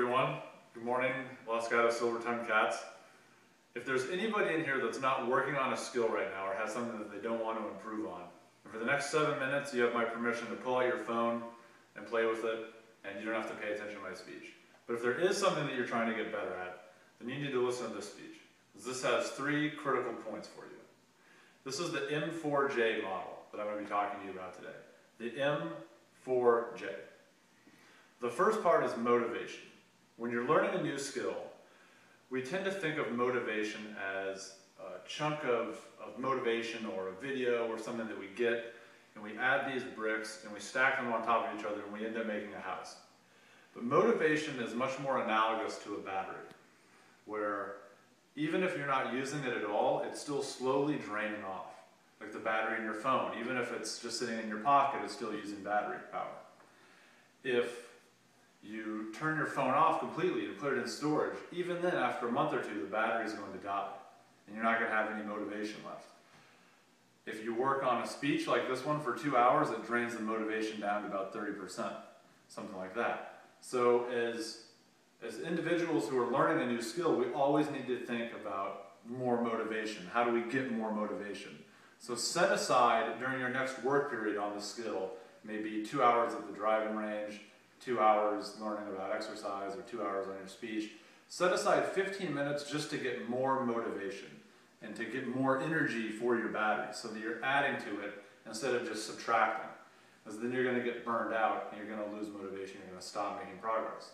everyone. Good morning, Los Gatos Silver-tongued cats. If there's anybody in here that's not working on a skill right now or has something that they don't want to improve on, and for the next 7 minutes you have my permission to pull out your phone and play with it, and you don't have to pay attention to my speech. But if there is something that you're trying to get better at, then you need to listen to this speech, because this has 3 critical points for you. This is the M4J model that I'm going to be talking to you about today. The M4J. The first part is motivation. When you're learning a new skill, we tend to think of motivation as a chunk of motivation or a video or something that we get, and we add these bricks and we stack them on top of each other and we end up making a house. But motivation is much more analogous to a battery, where even if you're not using it at all, it's still slowly draining off. Like the battery in your phone, even if it's just sitting in your pocket, it's still using battery power. If you turn your phone off completely and put it in storage, even then after a month or two the battery is going to die and you're not going to have any motivation left. If you work on a speech like this one for 2 hours, it drains the motivation down to about 30%, something like that. So as individuals who are learning a new skill, we always need to think about more motivation. How do we get more motivation? So set aside during your next work period on the skill, maybe 2 hours at the driving range, 2 hours learning about exercise, or 2 hours on your speech. Set aside 15 minutes just to get more motivation and to get more energy for your battery so that you're adding to it instead of just subtracting. Because then you're going to get burned out and you're going to lose motivation, you're going to stop making progress.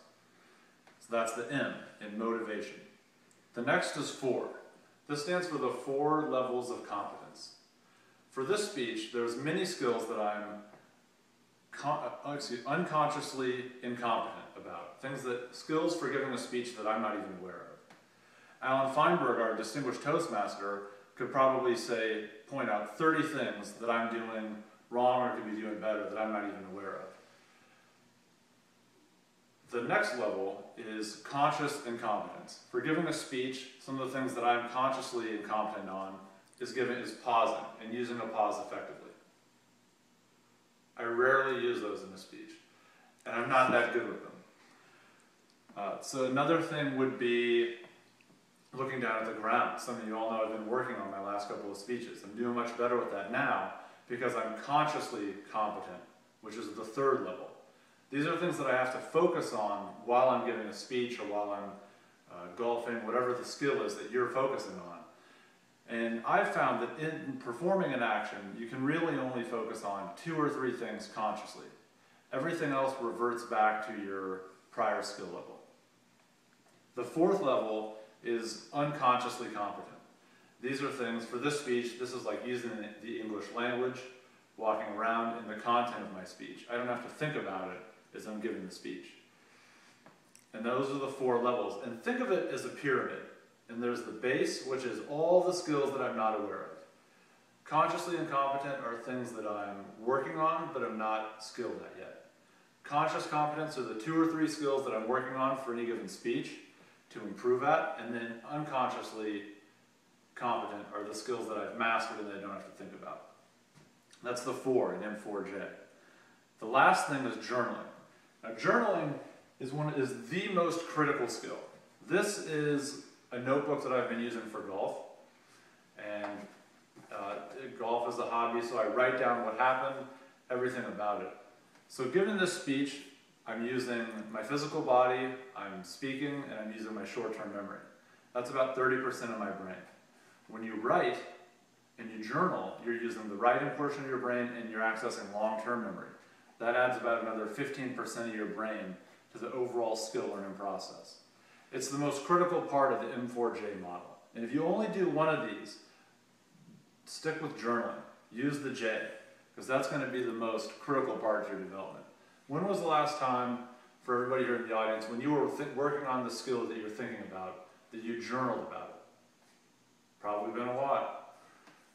So that's the M in motivation. The next is 4. This stands for the 4 levels of competence. For this speech, there's many skills that I'm unconsciously incompetent about. Skills for giving a speech that I'm not even aware of. Alan Feinberg, our distinguished Toastmaster, could probably point out 30 things that I'm doing wrong or could be doing better that I'm not even aware of. The next level is conscious incompetence. For giving a speech, some of the things that I'm consciously incompetent on is pausing and using a pause effectively. I rarely use those in a speech, and I'm not that good with them. So another thing would be looking down at the ground. Some of you all know I've been working on my last couple of speeches. I'm doing much better with that now because I'm consciously competent, which is the 3rd level. These are things that I have to focus on while I'm giving a speech or while I'm golfing, whatever the skill is that you're focusing on. And I've found that in performing an action, you can really only focus on 2 or 3 things consciously. Everything else reverts back to your prior skill level. The 4th level is unconsciously competent. These are things, for this speech, this is like using the English language, walking around in the content of my speech. I don't have to think about it as I'm giving the speech. And those are the 4 levels. And think of it as a pyramid. And there's the base, which is all the skills that I'm not aware of. Consciously incompetent are things that I'm working on, but I'm not skilled at yet. Conscious competence are the 2 or 3 skills that I'm working on for any given speech to improve at, and then unconsciously competent are the skills that I've mastered and that I don't have to think about. That's the 4 in M4J. The last thing is journaling. Now journaling is the most critical skill. This is a notebook that I've been using for golf, and golf is a hobby, so I write down what happened, everything about it. So given this speech, I'm using my physical body, I'm speaking, and I'm using my short-term memory. That's about 30% of my brain. When you write and you journal, you're using the writing portion of your brain and you're accessing long-term memory. That adds about another 15% of your brain to the overall skill learning process. It's the most critical part of the M4J model. And if you only do one of these, stick with journaling. Use the J, because that's going to be the most critical part of your development. When was the last time, for everybody here in the audience, when you were working on the skill that you're thinking about, that you journaled about it? Probably been a while.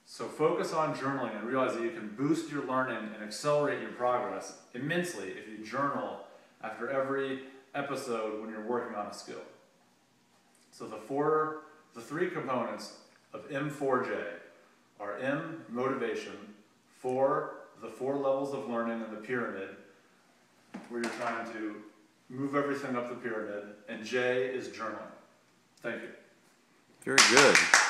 So focus on journaling and realize that you can boost your learning and accelerate your progress immensely if you journal after every episode when you're working on a skill. So the 3 components of M4J are M, motivation, 4, the 4 levels of learning in the pyramid, where you're trying to move everything up the pyramid, and J is journaling. Thank you. Very good.